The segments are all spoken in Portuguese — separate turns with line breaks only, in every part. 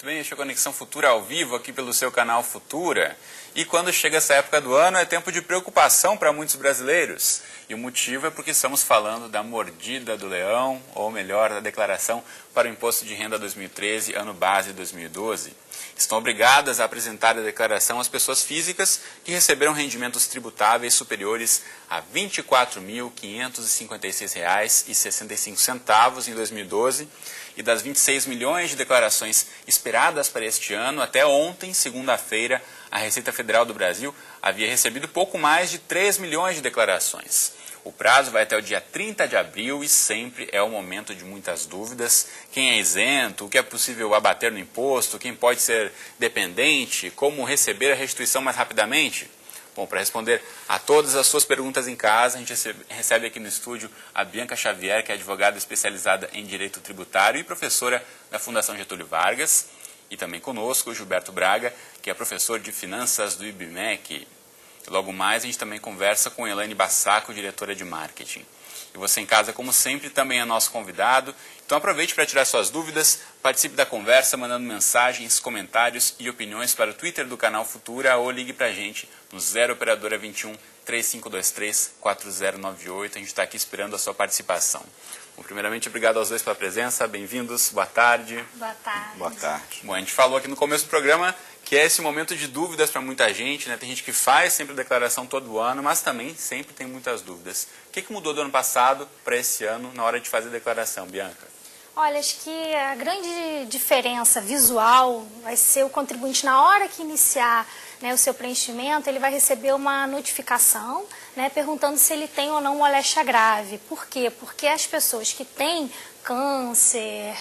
bem? Este é a Conexão Futura ao vivo aqui pelo seu canal Futura. E quando chega essa época do ano é tempo de preocupação para muitos brasileiros. E o motivo é porque estamos falando da mordida do leão, ou melhor, da declaração para o Imposto de Renda 2013, ano base 2012. Estão obrigadas a apresentar a declaração as pessoas físicas que receberam rendimentos tributáveis superiores a R$ 24.556,65 em 2012 e das 26 milhões de declarações esperadas para este ano, até ontem, segunda-feira, a Receita Federal do Brasil havia recebido pouco mais de 3 milhões de declarações. O prazo vai até o dia 30 de abril e sempre é o momento de muitas dúvidas. Quem é isento, o que é possível abater no imposto, quem pode ser dependente, como receber a restituição mais rapidamente? Bom, para responder a todas as suas perguntas em casa, a gente recebe aqui no estúdio a Bianca Xavier, que é advogada especializada em Direito Tributário e professora da Fundação Getúlio Vargas. E também conosco o Gilberto Braga, que é professor de Finanças do IBMEC. Logo mais, a gente também conversa com Elaine Bassaco, diretora de Marketing. E você em casa, como sempre, também é nosso convidado. Então aproveite para tirar suas dúvidas, participe da conversa, mandando mensagens, comentários e opiniões para o Twitter do canal Futura ou ligue para a gente no 0 Operadora 21 3523 4098. A gente está aqui esperando a sua participação. Bom, primeiramente, obrigado aos dois pela presença. Bem-vindos. Boa tarde.
Boa tarde.
Boa tarde. Bom, a gente falou aqui no começo do programa que é esse momento de dúvidas para muita gente, né? Tem gente que faz sempre a declaração todo ano, mas também sempre tem muitas dúvidas. O que mudou do ano passado para esse ano na hora de fazer a declaração, Bianca?
Olha, acho que a grande diferença visual vai ser o contribuinte, na hora que iniciar, né, o seu preenchimento, ele vai receber uma notificação, né, perguntando se ele tem ou não moléstia grave. Por quê? Porque as pessoas que têm câncer,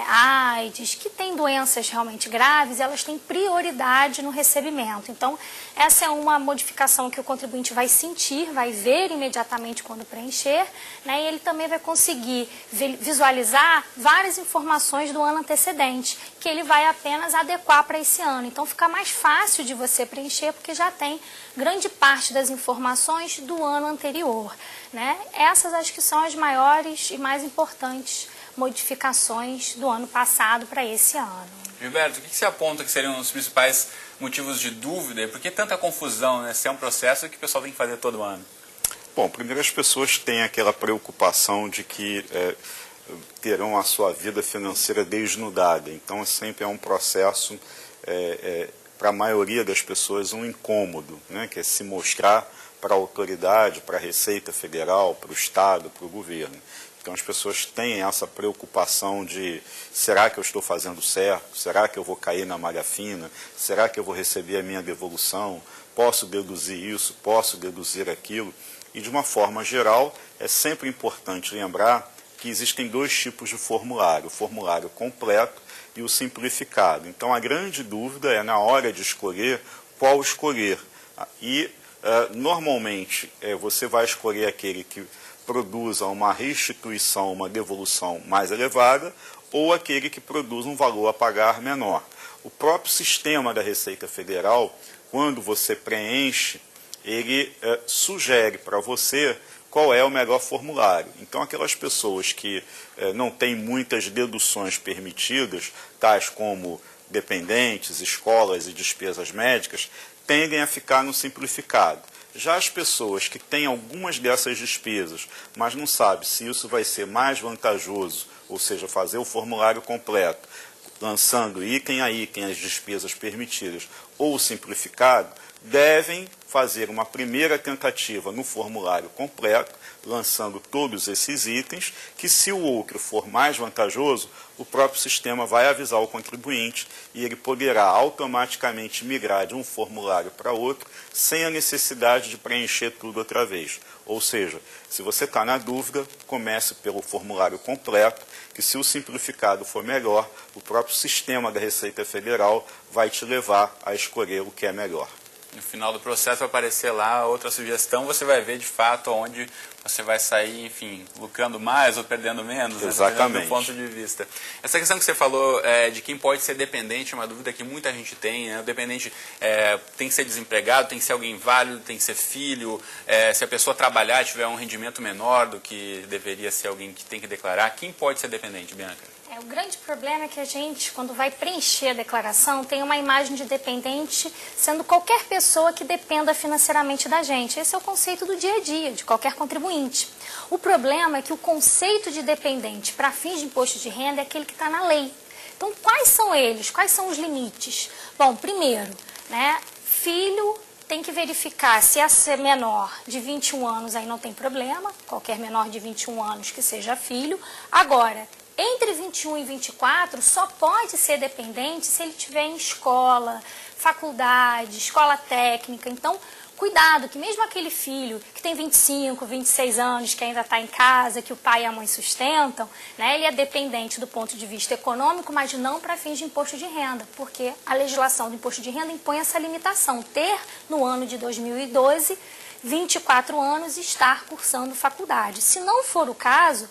AIDS, que têm doenças realmente graves, elas têm prioridade no recebimento. Então, essa é uma modificação que o contribuinte vai sentir, vai ver imediatamente quando preencher, né, e ele também vai conseguir visualizar várias informações do ano antecedente, que ele vai apenas adequar para esse ano. Então, fica mais fácil de você preencher, porque já tem grande parte das informações do ano anterior, né? Essas acho que são as maiores e mais importantes modificações do ano passado para esse ano.
Gilberto, o que você aponta que seriam os principais motivos de dúvida e por que tanta confusão, né? Se é um processo que o pessoal tem que fazer todo ano?
Bom, primeiro as pessoas têm aquela preocupação de que terão a sua vida financeira desnudada. Então, sempre é um processo, para a maioria das pessoas, um incômodo, né? Que é se mostrar para a autoridade, para a Receita Federal, para o Estado, para o governo. Então as pessoas têm essa preocupação de: será que eu estou fazendo certo? Será que eu vou cair na malha fina? Será que eu vou receber a minha devolução? Posso deduzir isso? Posso deduzir aquilo? E de uma forma geral, é sempre importante lembrar que existem dois tipos de formulário: o formulário completo e o simplificado. Então a grande dúvida é na hora de escolher qual escolher. E normalmente você vai escolher aquele que produza uma restituição, uma devolução mais elevada, ou aquele que produz um valor a pagar menor. O próprio sistema da Receita Federal, quando você preenche, ele sugere para você qual é o melhor formulário. Então, aquelas pessoas que não têm muitas deduções permitidas, tais como dependentes, escolas e despesas médicas, tendem a ficar no simplificado. Já as pessoas que têm algumas dessas despesas, mas não sabem se isso vai ser mais vantajoso, ou seja, fazer o formulário completo, lançando item a item as despesas permitidas, ou simplificado, devem fazer uma primeira tentativa no formulário completo, lançando todos esses itens, que se o outro for mais vantajoso, o próprio sistema vai avisar o contribuinte e ele poderá automaticamente migrar de um formulário para outro, sem a necessidade de preencher tudo outra vez. Ou seja, se você está na dúvida, comece pelo formulário completo, que se o simplificado for melhor, o próprio sistema da Receita Federal vai te levar a escolher o que é melhor.
No final do processo vai aparecer lá outra sugestão, você vai ver de fato onde você vai sair, enfim, lucrando mais ou perdendo menos, né?
Exatamente.
Do ponto de vista. Essa questão que você falou de quem pode ser dependente é uma dúvida que muita gente tem, né? O dependente tem que ser desempregado, tem que ser alguém válido, tem que ser filho, se a pessoa trabalhar e tiver um rendimento menor do que deveria ser alguém que tem que declarar, quem pode ser dependente, Bianca?
O grande problema é que a gente, quando vai preencher a declaração, tem uma imagem de dependente sendo qualquer pessoa que dependa financeiramente da gente. Esse é o conceito do dia a dia, de qualquer contribuinte. O problema é que o conceito de dependente para fins de imposto de renda é aquele que está na lei. Então, quais são eles? Quais são os limites? Bom, primeiro, né, filho tem que verificar se é menor de 21 anos, aí não tem problema, qualquer menor de 21 anos que seja filho. Agora, entre 21 e 24, só pode ser dependente se ele estiver em escola, faculdade, escola técnica. Então, cuidado, que mesmo aquele filho que tem 25, 26 anos, que ainda está em casa, que o pai e a mãe sustentam, né, ele é dependente do ponto de vista econômico, mas não para fins de imposto de renda, porque a legislação do imposto de renda impõe essa limitação, ter no ano de 2012, 24 anos e estar cursando faculdade. Se não for o caso,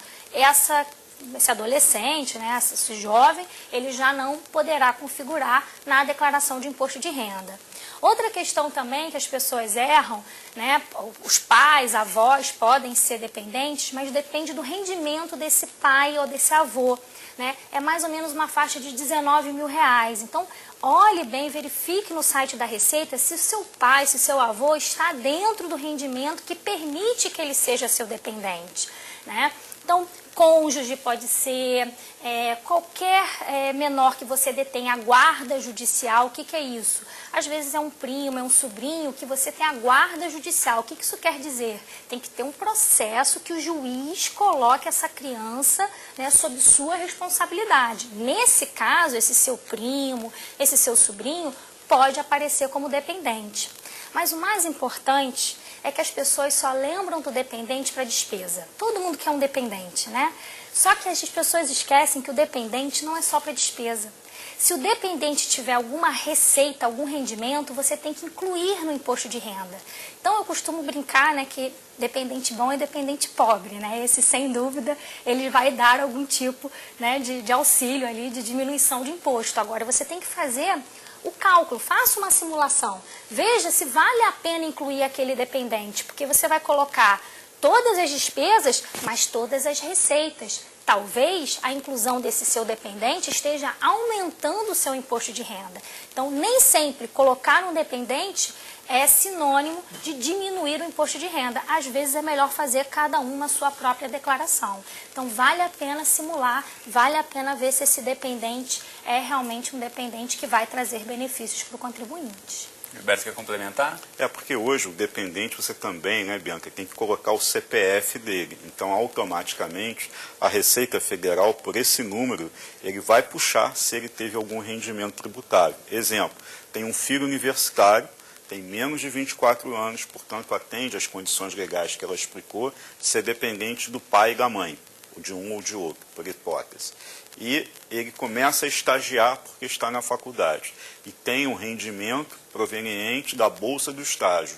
esse adolescente, né, esse jovem, ele já não poderá configurar na declaração de imposto de renda. Outra questão também que as pessoas erram, né, os pais, avós podem ser dependentes, mas depende do rendimento desse pai ou desse avô, né? É mais ou menos uma faixa de R$19 mil. Então, olhe bem, verifique no site da Receita se o seu pai, se o seu avô está dentro do rendimento que permite que ele seja seu dependente, né? Então, cônjuge pode ser, qualquer menor que você detenha a guarda judicial. O que é isso? Às vezes é um primo, é um sobrinho que você tem a guarda judicial. O que isso quer dizer? Tem que ter um processo que o juiz coloque essa criança, né, sob sua responsabilidade. Nesse caso, esse seu primo, esse seu sobrinho, pode aparecer como dependente. Mas o mais importante é que as pessoas só lembram do dependente para despesa. Todo mundo quer um dependente, né? Só que as pessoas esquecem que o dependente não é só para despesa. Se o dependente tiver alguma receita, algum rendimento, você tem que incluir no imposto de renda. Então, eu costumo brincar, né, que dependente bom é dependente pobre, né? Esse, sem dúvida, ele vai dar algum tipo, né, de auxílio ali, de diminuição de imposto. Agora, você tem que fazer o cálculo, faça uma simulação, veja se vale a pena incluir aquele dependente, porque você vai colocar todas as despesas, mas todas as receitas. Talvez a inclusão desse seu dependente esteja aumentando o seu imposto de renda. Então, nem sempre colocar um dependente é sinônimo de diminuir o imposto de renda. Às vezes é melhor fazer cada um na sua própria declaração. Então, vale a pena simular, vale a pena ver se esse dependente é realmente um dependente que vai trazer benefícios para o contribuinte.
Gilberto, quer complementar?
Porque hoje o dependente, você também, né, Bianca, tem que colocar o CPF dele. Então, automaticamente, a Receita Federal, por esse número, ele vai puxar se ele teve algum rendimento tributário. Exemplo, tem um filho universitário, tem menos de 24 anos, portanto, atende às condições legais que ela explicou, de ser dependente do pai e da mãe, de um ou de outro, por hipótese. E ele começa a estagiar porque está na faculdade e tem um rendimento proveniente da bolsa do estágio.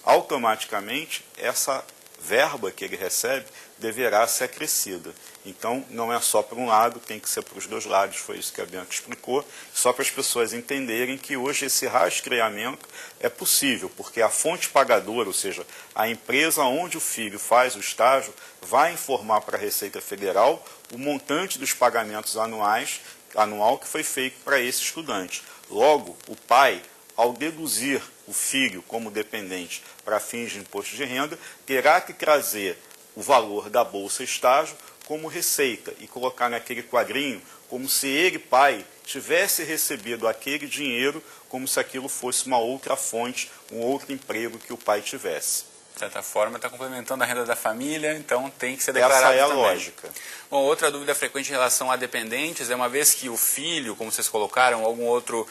Automaticamente, essa verba que ele recebe deverá ser acrescida. Então, não é só para um lado, tem que ser para os dois lados, foi isso que a Bianca explicou, só para as pessoas entenderem que hoje esse rastreamento é possível, porque a fonte pagadora, ou seja, a empresa onde o filho faz o estágio, vai informar para a Receita Federal o montante dos pagamentos anual que foi feito para esse estudante. Logo, o pai, ao deduzir o filho como dependente para fins de imposto de renda, terá que trazer o valor da bolsa estágio como receita e colocar naquele quadrinho como se ele, pai, tivesse recebido aquele dinheiro como se aquilo fosse uma outra fonte, um outro emprego que o pai tivesse.
De certa forma, está complementando a renda da família, então tem que ser declarado
também. Essa é a
também.
lógica.
Bom, outra dúvida frequente em relação a dependentes é uma vez que o filho, como vocês colocaram, algum outro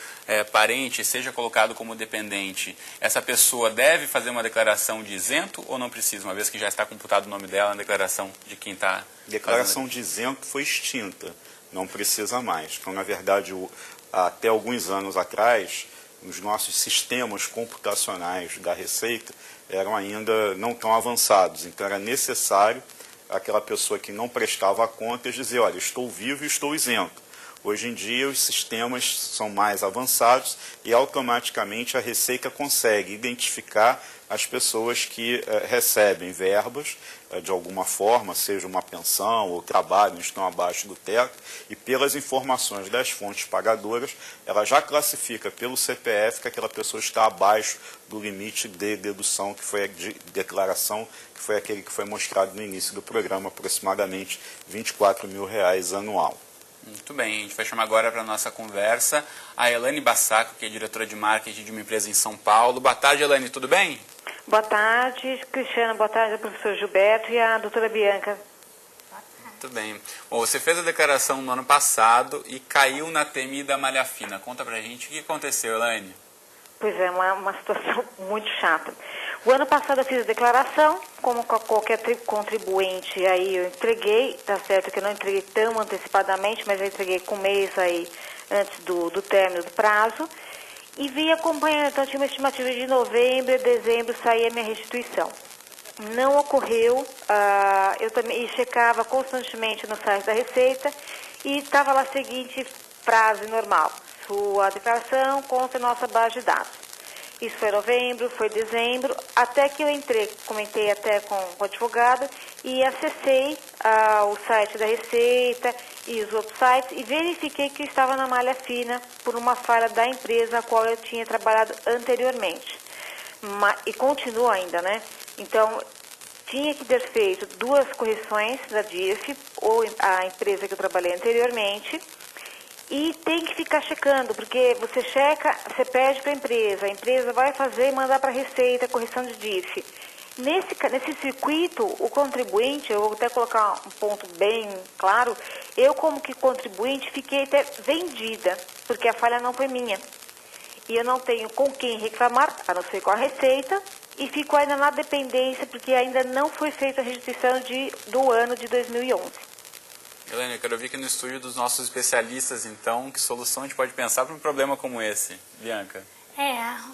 parente seja colocado como dependente, essa pessoa deve fazer uma declaração de isento ou não precisa, uma vez que já está computado o nome dela na declaração de quem está...
Declaração de isento foi extinta, não precisa mais. Então, na verdade, até alguns anos atrás, os nossos sistemas computacionais da Receita eram ainda não tão avançados. Então, era necessário aquela pessoa que não prestava contas dizer, olha, estou vivo e estou isento. Hoje em dia, os sistemas são mais avançados e, automaticamente, a Receita consegue identificar as pessoas que recebem verbas de alguma forma, seja uma pensão ou trabalho, estão abaixo do teto, e pelas informações das fontes pagadoras, ela já classifica pelo CPF que aquela pessoa está abaixo do limite de dedução, que foi a declaração, que foi aquele que foi mostrado no início do programa, aproximadamente R$24 mil anual.
Muito bem, a gente vai chamar agora para a nossa conversa a Elaine Bassaco, que é diretora de marketing de uma empresa em São Paulo. Boa tarde, Elaine, tudo bem?
Boa tarde, Cristiano, boa tarde ao professor Gilberto e à doutora Bianca.
Muito bem. Bom, você fez a declaração no ano passado e caiu na temida malha fina. Conta pra gente o que aconteceu, Elaine.
Pois é, uma situação muito chata. O ano passado eu fiz a declaração, como qualquer contribuinte, aí eu entreguei, tá certo que eu não entreguei tão antecipadamente, mas eu entreguei com um mês aí antes do término do prazo, e vim acompanhando, então tinha uma estimativa de novembro e dezembro sair a minha restituição. Não ocorreu, eu também checava constantemente no site da Receita e estava lá o seguinte frase normal: sua declaração consta em nossa base de dados. Isso foi novembro, foi dezembro, até que eu entrei, comentei até com o advogado e acessei o site da Receita e os outros sites e verifiquei que eu estava na malha fina por uma falha da empresa a qual eu tinha trabalhado anteriormente. E continuo ainda, né? Então, tinha que ter feito 2 correções da DIRF, ou a empresa que eu trabalhei anteriormente, e tem que ficar checando, porque você checa, você pede para a empresa vai fazer e mandar para a Receita, correção de DIRF. Nesse circuito, o contribuinte, eu vou até colocar um ponto bem claro, eu como que contribuinte fiquei até vendida, porque a falha não foi minha. E eu não tenho com quem reclamar, a não ser com a Receita, e fico ainda na dependência, porque ainda não foi feita a restituição do ano de 2011.
Elaine, eu quero ouvir aqui no estúdio dos nossos especialistas, então, que solução a gente pode pensar para um problema como esse. Bianca.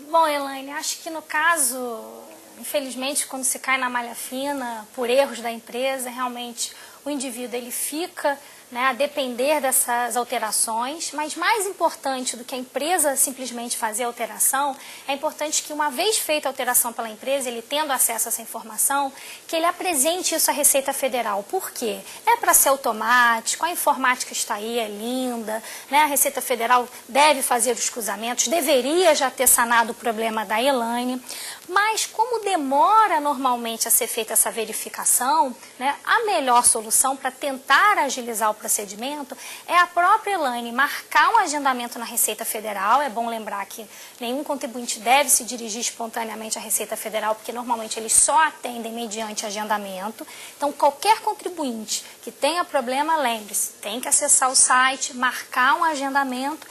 Bom, Elaine, acho que no caso, infelizmente, quando se cai na malha fina, por erros da empresa, realmente o indivíduo ele fica, né, a depender dessas alterações, mas mais importante do que a empresa simplesmente fazer a alteração, é importante que uma vez feita a alteração pela empresa, ele tendo acesso a essa informação, que ele apresente isso à Receita Federal. Por quê? É para ser automático, a informática está aí, é linda, né? A Receita Federal deve fazer os cruzamentos, deveria já ter sanado o problema da Elaine, mas como demora normalmente a ser feita essa verificação, né, a melhor solução para tentar agilizar o procedimento é a própria Elaine marcar um agendamento na Receita Federal. É bom lembrar que nenhum contribuinte deve se dirigir espontaneamente à Receita Federal, porque normalmente eles só atendem mediante agendamento. Então, qualquer contribuinte que tenha problema, lembre-se, tem que acessar o site, marcar um agendamento.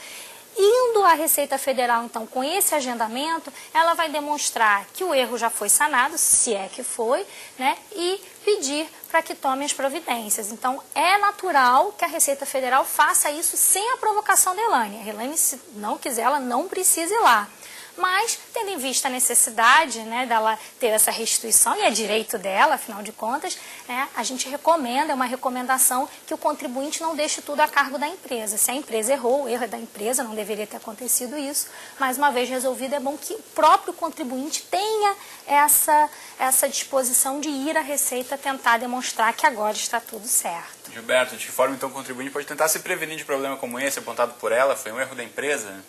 Indo à Receita Federal, então, com esse agendamento, ela vai demonstrar que o erro já foi sanado, se é que foi, né, e pedir para que tome as providências. Então, é natural que a Receita Federal faça isso sem a provocação da Elaine. A Elaine, se não quiser, ela não precisa ir lá. Mas, tendo em vista a necessidade, né, dela ter essa restituição, e é direito dela, afinal de contas, né, a gente recomenda, é uma recomendação que o contribuinte não deixe tudo a cargo da empresa. Se a empresa errou, o erro é da empresa, não deveria ter acontecido isso, mas uma vez resolvido, é bom que o próprio contribuinte tenha essa disposição de ir à Receita tentar demonstrar que agora está tudo certo.
Gilberto, de que forma então o contribuinte pode tentar se prevenir de problema como esse, apontado por ela? Foi um erro da empresa?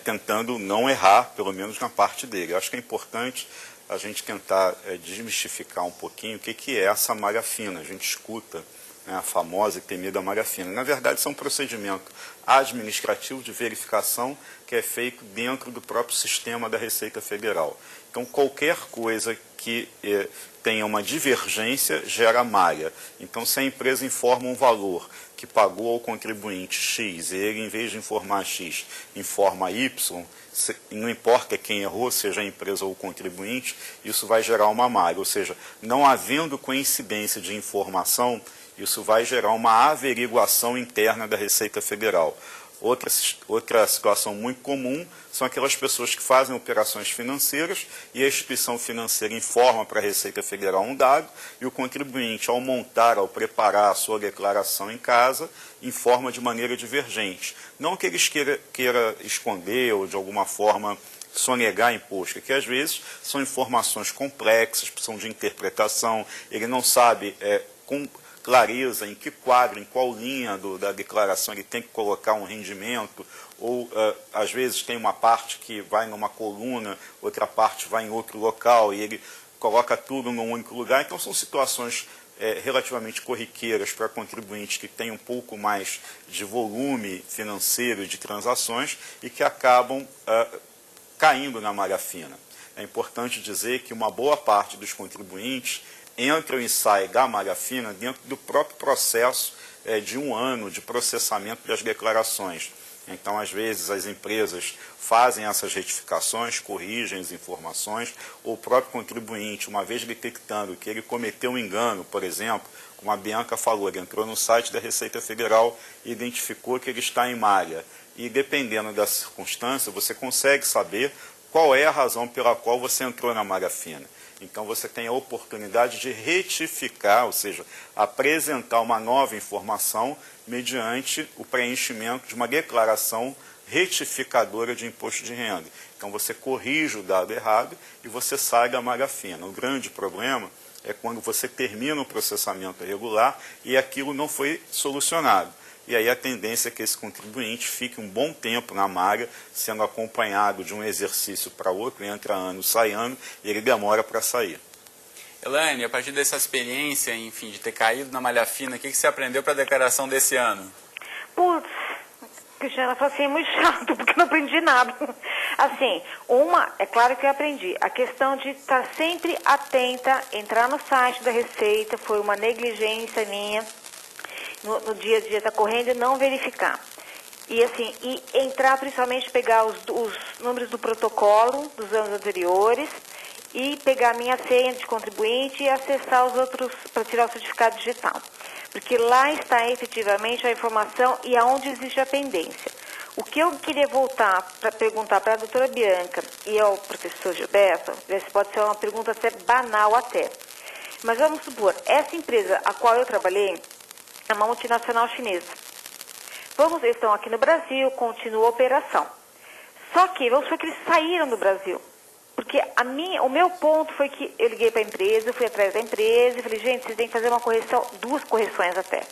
Tentando não errar, pelo menos na parte dele. Eu acho que é importante a gente tentar desmistificar um pouquinho o que é essa malha fina. A gente escuta, né, a famosa e temida malha fina. Na verdade, isso é um procedimento administrativo de verificação que é feito dentro do próprio sistema da Receita Federal. Então, qualquer coisa que tenha uma divergência gera malha. Então, se a empresa informa um valor que pagou ao contribuinte X e ele, em vez de informar X, informa Y, não importa quem errou, seja a empresa ou o contribuinte, isso vai gerar uma malha. Ou seja, não havendo coincidência de informação, isso vai gerar uma averiguação interna da Receita Federal. Outra situação muito comum são aquelas pessoas que fazem operações financeiras e a instituição financeira informa para a Receita Federal um dado e o contribuinte, ao montar, ao preparar a sua declaração em casa, informa de maneira divergente. Não que eles queira esconder ou de alguma forma sonegar imposto, que às vezes são informações complexas, precisam de interpretação, ele não sabe com clareza em que quadro, em qual linha da declaração ele tem que colocar um rendimento, ou às vezes tem uma parte que vai numa coluna, outra parte vai em outro local, e ele coloca tudo num único lugar. Então são situações relativamente corriqueiras para contribuintes que têm um pouco mais de volume financeiro de transações e que acabam caindo na malha fina. É importante dizer que uma boa parte dos contribuintes entram e saem da malha fina dentro do próprio processo de um ano de processamento das declarações. Então, às vezes, as empresas fazem essas retificações, corrigem as informações, ou o próprio contribuinte, uma vez detectando que ele cometeu um engano, por exemplo, como a Bianca falou, ele entrou no site da Receita Federal e identificou que ele está em malha. E, dependendo da circunstância, você consegue saber qual é a razão pela qual você entrou na malha fina. Então, você tem a oportunidade de retificar, ou seja, apresentar uma nova informação mediante o preenchimento de uma declaração retificadora de imposto de renda. Então, você corrige o dado errado e você sai da malha fina. O grande problema é quando você termina o processamento regular e aquilo não foi solucionado. E aí a tendência é que esse contribuinte fique um bom tempo na malha, sendo acompanhado de um exercício para outro, entra ano, sai ano, e ele demora para sair.
Elaine, a partir dessa experiência, enfim, de ter caído na malha fina, o que você aprendeu para a declaração desse ano?
Putz, Cristiana, falou assim, é muito chato, porque não aprendi nada. Assim, é claro que eu aprendi, a questão de estar sempre atenta, entrar no site da Receita, foi uma negligência minha, no dia a dia está correndo e não verificar. E assim, entrar principalmente, pegar os números do protocolo dos anos anteriores e pegar a minha senha de contribuinte e acessar os outros para tirar o certificado digital. Porque lá está efetivamente a informação e aonde existe a pendência. O que eu queria voltar para perguntar para a doutora Bianca e ao professor Gilberto, essa pode ser uma pergunta até banal até. Mas vamos supor, essa empresa a qual eu trabalhei é uma multinacional chinesa. Eles estão aqui no Brasil, continua a operação. Só que, vamos supor que eles saíram do Brasil. Porque o meu ponto foi que eu liguei para a empresa, fui atrás da empresa e falei, gente, vocês têm que fazer uma correção, 2 correções até.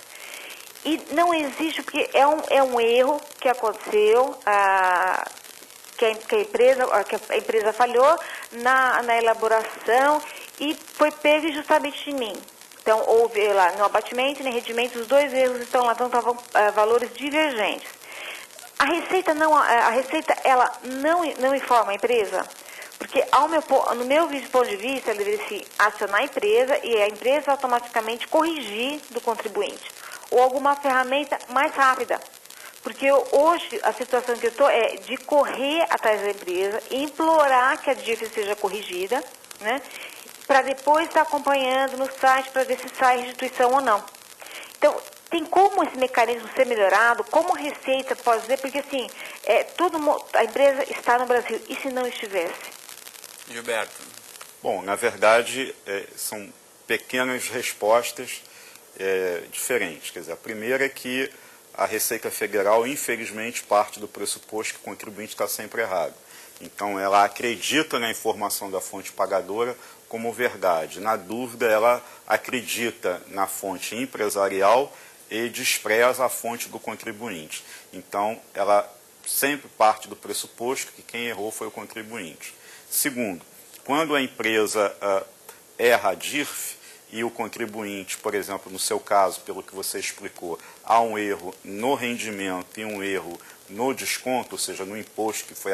E não existe, porque é um erro que aconteceu, que a empresa falhou na elaboração e foi pego justamente de mim. Então, houve lá no abatimento e no rendimento, os 2 erros estão lá, então estavam valores divergentes. A Receita, ela não informa a empresa, porque no meu ponto de vista, ela deveria se acionar a empresa e a empresa automaticamente corrigir do contribuinte, ou alguma ferramenta mais rápida. Porque hoje a situação que eu estou é de correr atrás da empresa, implorar que a DIF seja corrigida, né? Para depois estar acompanhando no site para ver se sai restituição ou não. Então, tem como esse mecanismo ser melhorado? Como a Receita pode dizer? Porque, assim, a empresa está no Brasil. E se não estivesse?
Gilberto.
Bom, na verdade, são pequenas respostas diferentes. Quer dizer, a primeira é que a Receita Federal, infelizmente, parte do pressuposto que o contribuinte está sempre errado. Então, ela acredita na informação da fonte pagadora como verdade. Na dúvida, ela acredita na fonte empresarial e despreza a fonte do contribuinte. Então, ela sempre parte do pressuposto que quem errou foi o contribuinte. Segundo, quando a empresa erra a DIRF e o contribuinte, por exemplo, no seu caso, pelo que você explicou, há um erro no rendimento e um erro no desconto, ou seja, no imposto que foi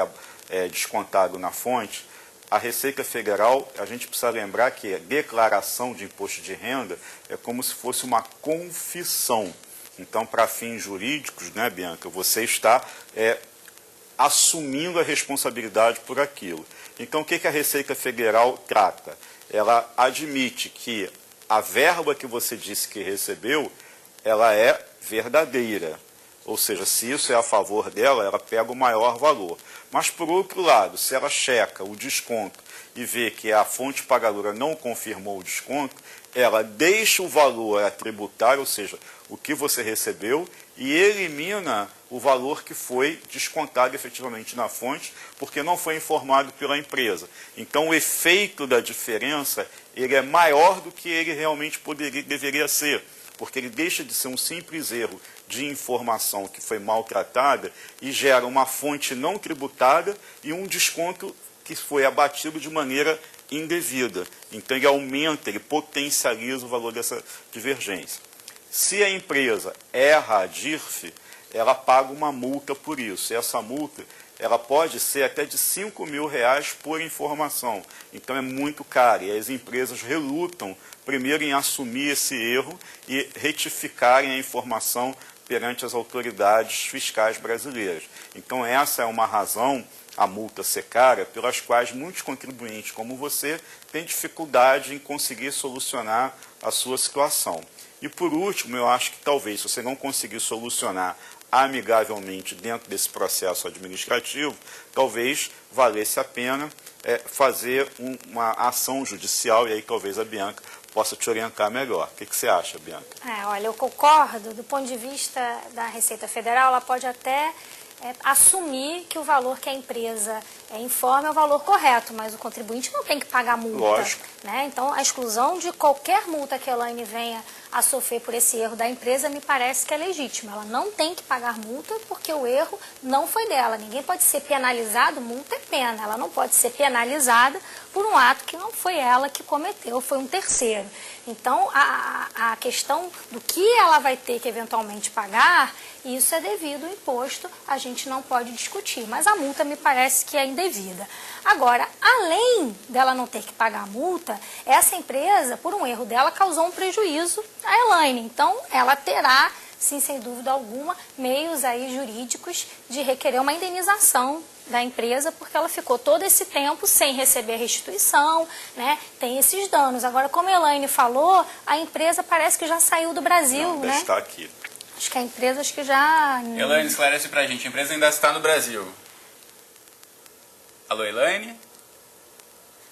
descontado na fonte, a Receita Federal, a gente precisa lembrar que a declaração de imposto de renda é como se fosse uma confissão. Então, para fins jurídicos, né, Bianca, você está assumindo a responsabilidade por aquilo. Então, o que a Receita Federal trata? Ela admite que a verba que você disse que recebeu, ela é verdadeira. Ou seja, se isso é a favor dela, ela pega o maior valor. Mas, por outro lado, se ela checa o desconto e vê que a fonte pagadora não confirmou o desconto, ela deixa o valor a tributar, ou seja, o que você recebeu, e elimina o valor que foi descontado efetivamente na fonte, porque não foi informado pela empresa. Então, o efeito da diferença ele é maior do que ele realmente deveria ser, porque ele deixa de ser um simples erro de informação que foi maltratada e gera uma fonte não tributada e um desconto que foi abatido de maneira indevida. Então, ele aumenta, ele potencializa o valor dessa divergência. Se a empresa erra a DIRF, ela paga uma multa por isso. E essa multa ela pode ser até de R$5.000 por informação. Então é muito caro. E as empresas relutam primeiro em assumir esse erro e retificarem a informação perante as autoridades fiscais brasileiras. Então essa é uma razão, a multa ser cara, pelas quais muitos contribuintes como você têm dificuldade em conseguir solucionar a sua situação. E por último, eu acho que talvez, se você não conseguir solucionar amigavelmente dentro desse processo administrativo, talvez valesse a pena fazer uma ação judicial, e aí talvez a Bianca possa te orientar melhor. O que você acha, Bianca?
Olha, eu concordo, do ponto de vista da Receita Federal, ela pode até assumir que o valor que a empresa informa é o valor correto, mas o contribuinte não tem que pagar multa.
Lógico.
Né? Então, a exclusão de qualquer multa que a Elaine venha a sofrer por esse erro da empresa me parece que é legítima. Ela não tem que pagar multa porque o erro não foi dela. Ninguém pode ser penalizado, multa é pena. Ela não pode ser penalizada por um ato que não foi ela que cometeu, foi um terceiro. Então, a questão do que ela vai ter que eventualmente pagar, isso é devido ao imposto, a gente não pode discutir. Mas a multa me parece que é indevida. Agora, além dela não ter que pagar a multa, essa empresa, por um erro dela, causou um prejuízo à Elaine. Então, ela terá, sim, sem dúvida alguma, meios aí jurídicos de requerer uma indenização da empresa, porque ela ficou todo esse tempo sem receber a restituição, né? Tem esses danos. Agora, como a Elaine falou, a empresa parece que já saiu do Brasil,
Não,
né?
está aqui.
Acho que a empresa já...
Elaine, esclarece pra gente, a empresa ainda está no Brasil. Alô, Elaine?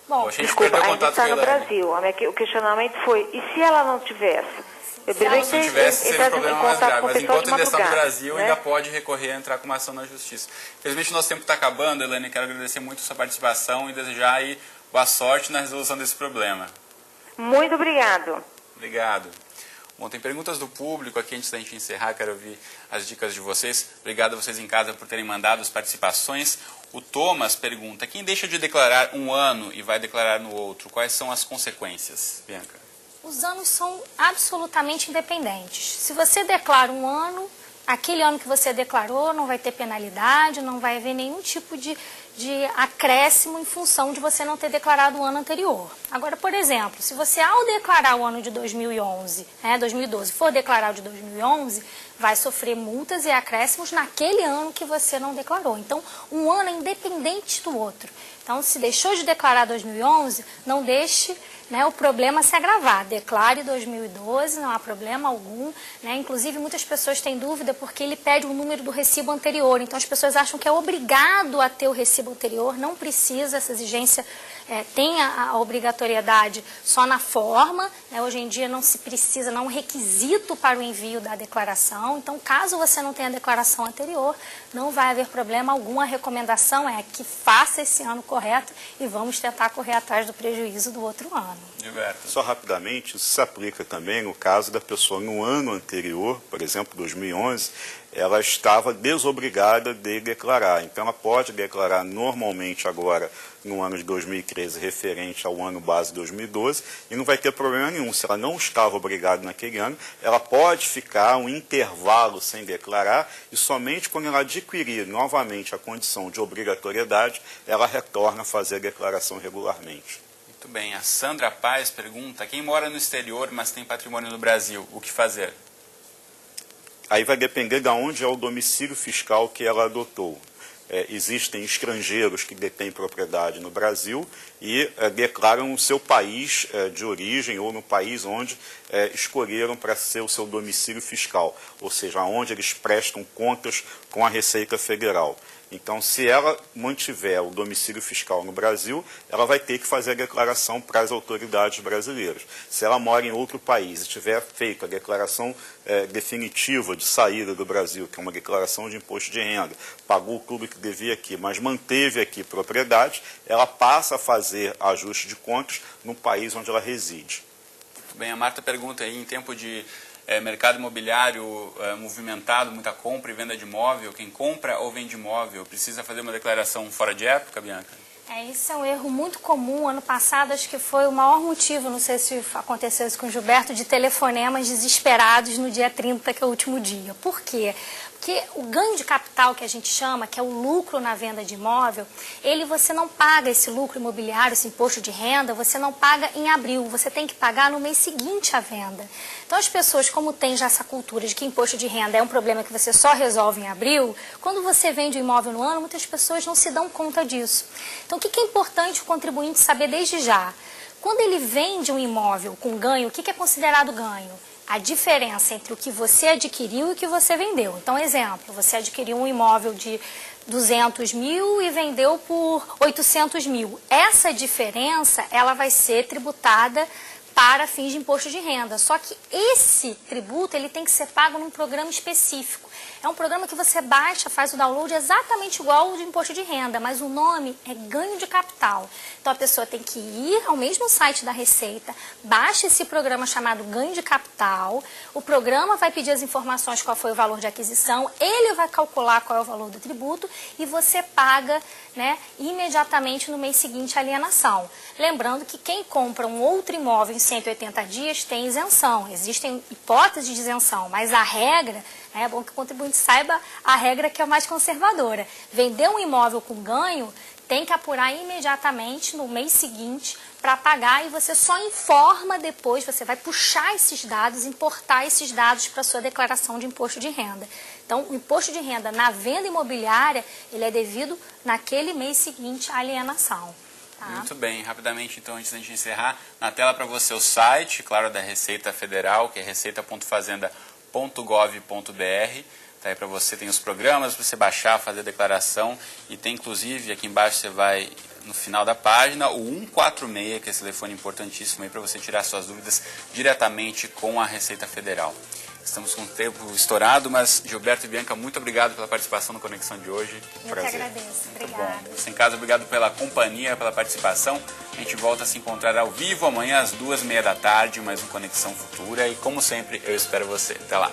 Bom,
desculpa, ainda está no Brasil. O questionamento foi, e se ela não tivesse?
Se não tivesse, seria um problema mais grave. Mas enquanto ainda está no Brasil, ainda pode recorrer a entrar com uma ação na Justiça. Infelizmente, nosso tempo está acabando, Elaine. Quero agradecer muito a sua participação e desejar aí boa sorte na resolução desse problema.
Muito obrigado.
Obrigado. Bom, tem perguntas do público aqui antes da gente encerrar, quero ouvir as dicas de vocês. Obrigado a vocês em casa por terem mandado as participações. O Thomas pergunta, quem deixa de declarar um ano e vai declarar no outro, quais são as consequências? Bianca.
Os anos são absolutamente independentes. Se você declara um ano, aquele ano que você declarou não vai ter penalidade, não vai haver nenhum tipo de acréscimo em função de você não ter declarado o ano anterior. Agora, por exemplo, se você ao declarar o ano de 2011, 2012, for declarar o de 2011, vai sofrer multas e acréscimos naquele ano que você não declarou. Então, um ano é independente do outro. Então, se deixou de declarar 2011, não deixe o problema se agravar. Declare 2012, não há problema algum. Inclusive, muitas pessoas têm dúvida porque ele pede o número do recibo anterior. Então, as pessoas acham que é obrigado a ter o recibo anterior. Não precisa, essa exigência tem a obrigatoriedade só na forma. Hoje em dia não se precisa, não é um requisito para o envio da declaração. Então, caso você não tenha a declaração anterior, não vai haver problema algum. A recomendação é que faça esse ano correto e vamos tentar correr atrás do prejuízo do outro ano.
Gilberto.
Só rapidamente, isso se aplica também no caso da pessoa no ano anterior, por exemplo, 2011, ela estava desobrigada de declarar. Então, ela pode declarar normalmente agora, no ano de 2013, referente ao ano base de 2012, e não vai ter problema nenhum. Se ela não estava obrigada naquele ano, ela pode ficar um intervalo sem declarar, e somente quando ela adquirir novamente a condição de obrigatoriedade, ela retorna a fazer a declaração regularmente.
Muito bem. A Sandra Paz pergunta, quem mora no exterior, mas tem patrimônio no Brasil, o que fazer?
Aí vai depender de onde é o domicílio fiscal que ela adotou. Existem estrangeiros que detêm propriedade no Brasil e declaram o seu país de origem ou no país onde escolheram para ser o seu domicílio fiscal, ou seja, onde eles prestam contas com a Receita Federal. Então, se ela mantiver o domicílio fiscal no Brasil, ela vai ter que fazer a declaração para as autoridades brasileiras. Se ela mora em outro país e tiver feito a declaração definitiva de saída do Brasil, que é uma declaração de imposto de renda, pagou tudo que devia aqui, mas manteve aqui propriedade, ela passa a fazer ajuste de contas no país onde ela reside.
Bem, a Marta pergunta aí, em tempo de mercado imobiliário movimentado, muita compra e venda de imóvel, quem compra ou vende imóvel precisa fazer uma declaração fora de época, Bianca?
Isso é um erro muito comum. Ano passado, acho que foi o maior motivo, não sei se aconteceu isso com o Gilberto, de telefonemas desesperados no dia 30, que é o último dia. Por quê? Porque o ganho de capital que a gente chama, que é o lucro na venda de imóvel, você não paga esse lucro imobiliário, esse imposto de renda, você não paga em abril, você tem que pagar no mês seguinte à venda. Então as pessoas, como têm já essa cultura de que imposto de renda é um problema que você só resolve em abril, quando você vende o imóvel no ano, muitas pessoas não se dão conta disso. Então o que é importante o contribuinte saber desde já? Quando ele vende um imóvel com ganho, o que é considerado ganho? A diferença entre o que você adquiriu e o que você vendeu. Então, exemplo, você adquiriu um imóvel de 200 mil e vendeu por 800 mil. Essa diferença, ela vai ser tributada para fins de imposto de renda. Só que esse tributo, ele tem que ser pago num programa específico. É um programa que você baixa, faz o download exatamente igual ao de imposto de renda, mas o nome é ganho de capital. Então a pessoa tem que ir ao mesmo site da Receita, baixa esse programa chamado ganho de capital, o programa vai pedir as informações qual foi o valor de aquisição, ele vai calcular qual é o valor do tributo e você paga, né, imediatamente no mês seguinte a alienação. Lembrando que quem compra um outro imóvel em 180 dias tem isenção, existem hipóteses de isenção, mas a regra, é bom que o contribuinte saiba a regra que é a mais conservadora. Vender um imóvel com ganho tem que apurar imediatamente no mês seguinte para pagar e você só informa depois, você vai puxar esses dados, importar esses dados para a sua declaração de imposto de renda. Então, o imposto de renda na venda imobiliária, ele é devido naquele mês seguinte à alienação. Tá?
Muito bem, rapidamente então, antes da gente encerrar, na tela para você o site, claro, da Receita Federal, que é receita.fazenda.gov.br. Tá aí para você, tem os programas para você baixar, fazer a declaração e tem inclusive, aqui embaixo você vai no final da página, o 146, que é esse telefone importantíssimo aí para você tirar suas dúvidas diretamente com a Receita Federal. Estamos com o tempo estourado, mas Gilberto e Bianca, muito obrigado pela participação no Conexão de hoje.
Eu que agradeço. Obrigada.
Você em casa, obrigado pela companhia, pela participação. A gente volta a se encontrar ao vivo amanhã às 2h30 da tarde, mais um Conexão Futura. E como sempre, eu espero você. Até lá.